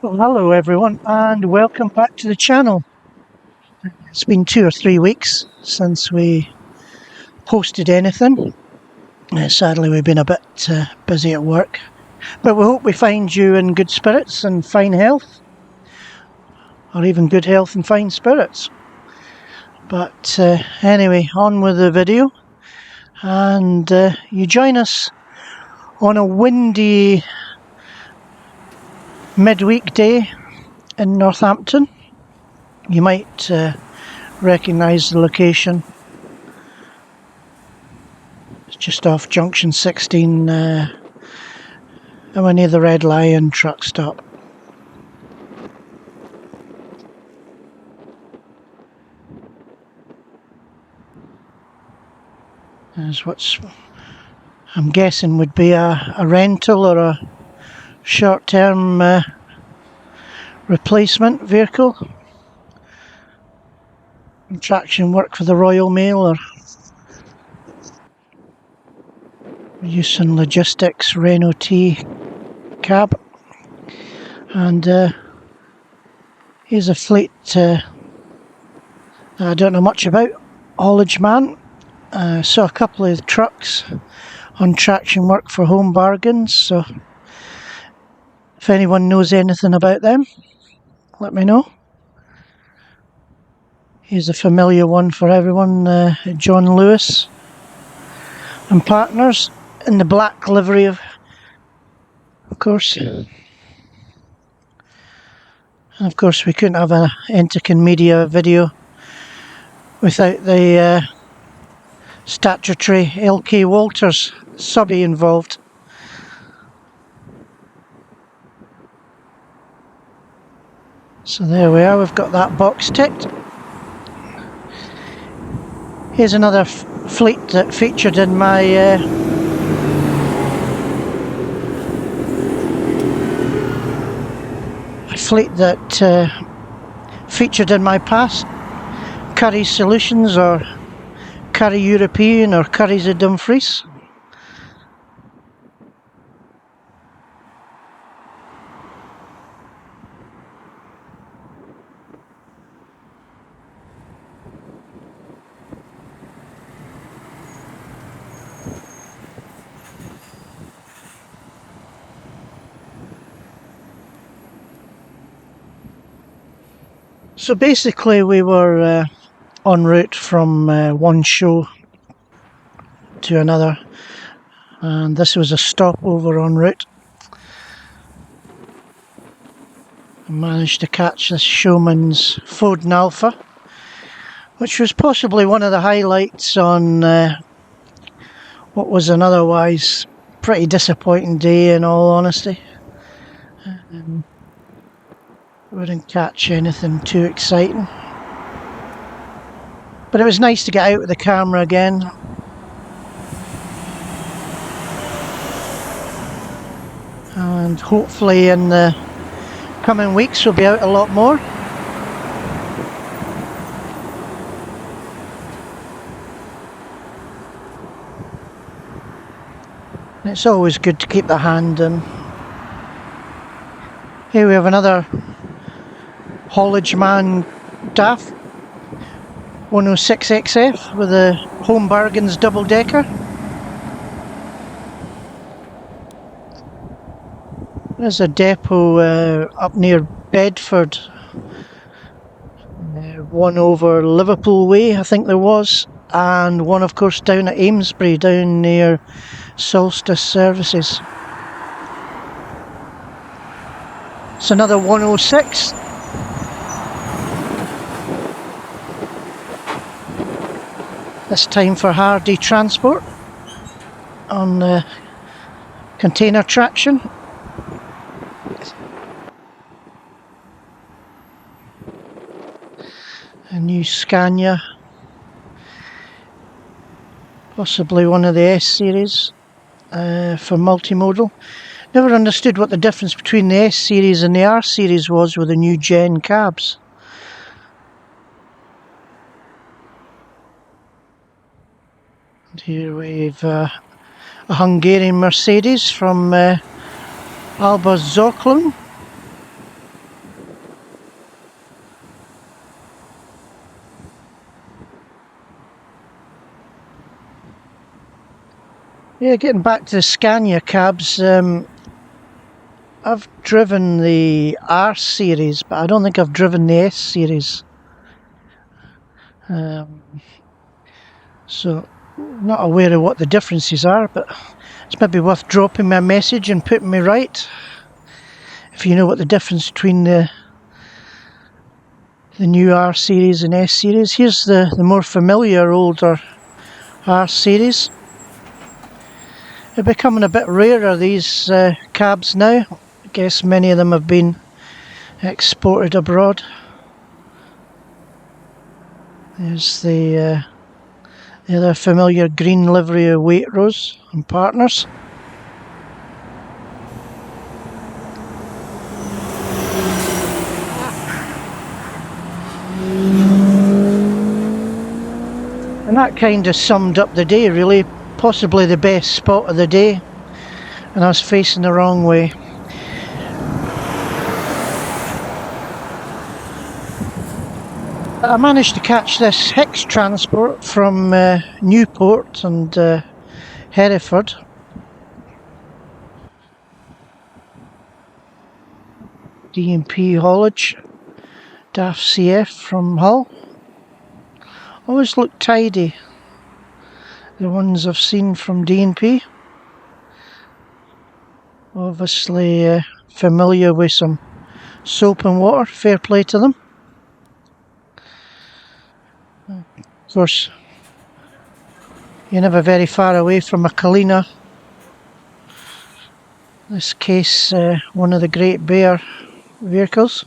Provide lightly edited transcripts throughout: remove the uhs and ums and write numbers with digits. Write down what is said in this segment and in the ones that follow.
Well, hello everyone and welcome back to the channel. It's been 2 or 3 weeks since we posted anything. Sadly we've been a bit busy at work, but we hope we find you in good spirits and fine health, or even good health and fine spirits. But anyway, on with the video, and you join us on a windy midweek day in Northampton. You might recognise the location. It's just off junction 16, and we're near the Red Lion truck stop. There's what's I'm guessing would be a rental or a short-term replacement vehicle. Traction work for the Royal Mail or use in logistics, Renault T cab. And here's a fleet I don't know much about, haulage man. Saw a couple of trucks on traction work for Home Bargains, so if anyone knows anything about them, let me know. Here's a familiar one for everyone, John Lewis and Partners in the black livery, of course. And of course we couldn't have an Enterkin Media video without the statutory LK Walters subby involved. So there we are, we've got that box ticked. Here's another fleet that featured in my featured in my past Curry Solutions, or Curry European, or Currys of Dumfries. So basically we were en route from one show to another, and this was a stopover en route. I managed to catch this showman's Foden Alpha, which was possibly one of the highlights on what was an otherwise pretty disappointing day, in all honesty. Wouldn't catch anything too exciting, but it was nice to get out with the camera again. And hopefully in the coming weeks we'll be out a lot more. And it's always good to keep the hand in. Here we have another haulage man DAF 106XF with a Home Bargains double decker. There's a depot up near Bedford, one over Liverpool Way I think there was, and one of course down at Amesbury, down near Solstice Services. It's another 106. This time for Hardy Transport on container traction. A new Scania, possibly one of the S series for multimodal. Never understood what the difference between the S series and the R series was with the new gen cabs. And here we've a Hungarian Mercedes from Alba Zoklum. Yeah, getting back to the Scania cabs, I've driven the R series, but I don't think I've driven the S series. So, not aware of what the differences are, but it's maybe worth dropping me a message and putting me right. If you know what the difference between the new R series and S series. Here's the more familiar older R series. They're becoming a bit rarer, these cabs now. I guess many of them have been exported abroad. There's the other familiar green livery of Waitrose and Partners. And that kind of summed up the day, really. Possibly the best spot of the day. And I was facing the wrong way. I managed to catch this Hicks transport from Newport and Hereford. D&P haulage. DAF CF from Hull. Always look tidy, the ones I've seen from D&P. Obviously familiar with some soap and water, fair play to them. Of course, you're never very far away from a Kalina. In this case, one of the Great Bear vehicles.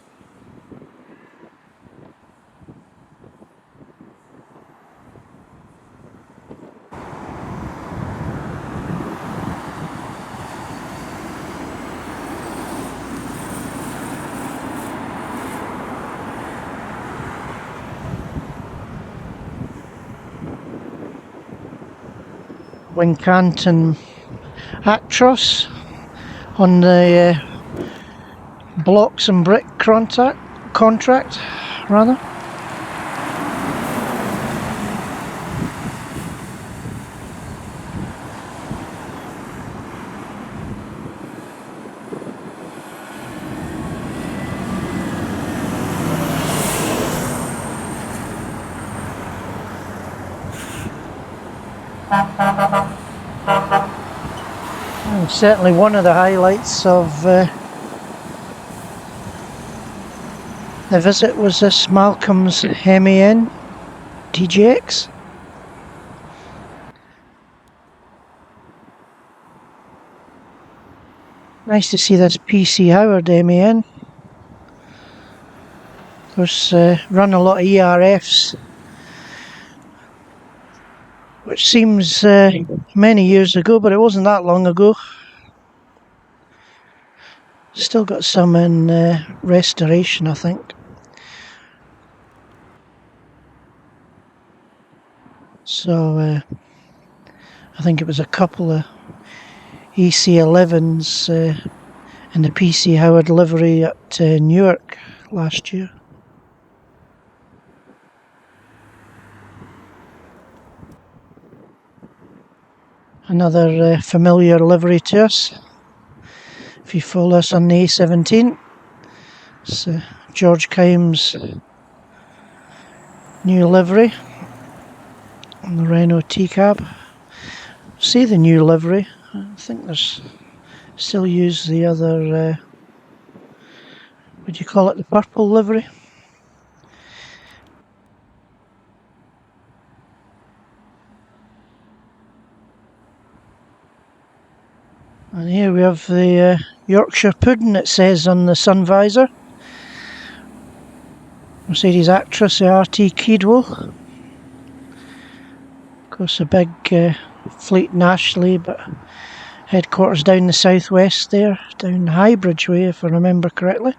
Wincanton Actros on the blocks and brick contract rather. And certainly one of the highlights of the visit was this Malcolm's MEN DGX. Nice to see this PC Howard MEN. Of course, run a lot of ERFs, which seems many years ago, but it wasn't that long ago. Still got some in restoration, I think. So I think it was a couple of EC11s in the PC Howard livery at Newark last year. Another familiar livery to us. If you follow us on the A17, it's George Kime's new livery on the Renault T-Cab. See the new livery. I think there's still use the other, what do you call it, the purple livery. And here we have the Yorkshire pudding, it says on the sun visor. Mercedes Actros, the RT Keedwell. Of course, a big fleet nationally, but headquarters down the southwest there, down Highbridge way, if I remember correctly.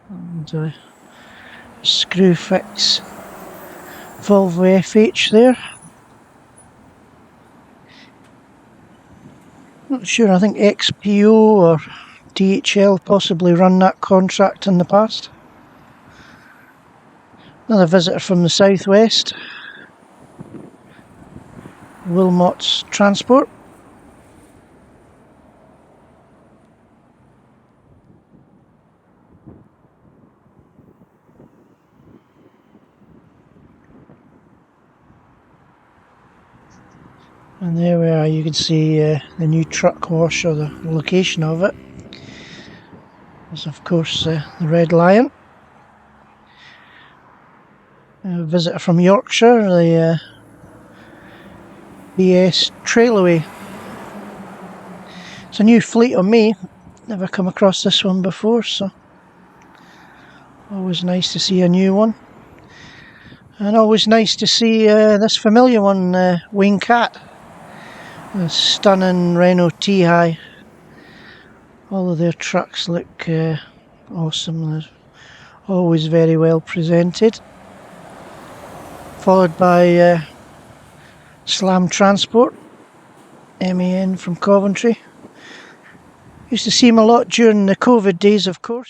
And screw fix Volvo FH there. Not sure, I think XPO or DHL possibly run that contract in the past. Another visitor from the southwest, Wilmot's Transport. And there we are, you can see the new truck wash, or the location of it. There's of course the Red Lion. A visitor from Yorkshire, the BS Trailaway. It's a new fleet on me, never come across this one before, so always nice to see a new one. And always nice to see this familiar one, Wayne Cat. The stunning Renault T-High. All of their trucks look awesome. They're always very well presented. Followed by Slam Transport, MAN from Coventry. Used to see him a lot during the COVID days, of course.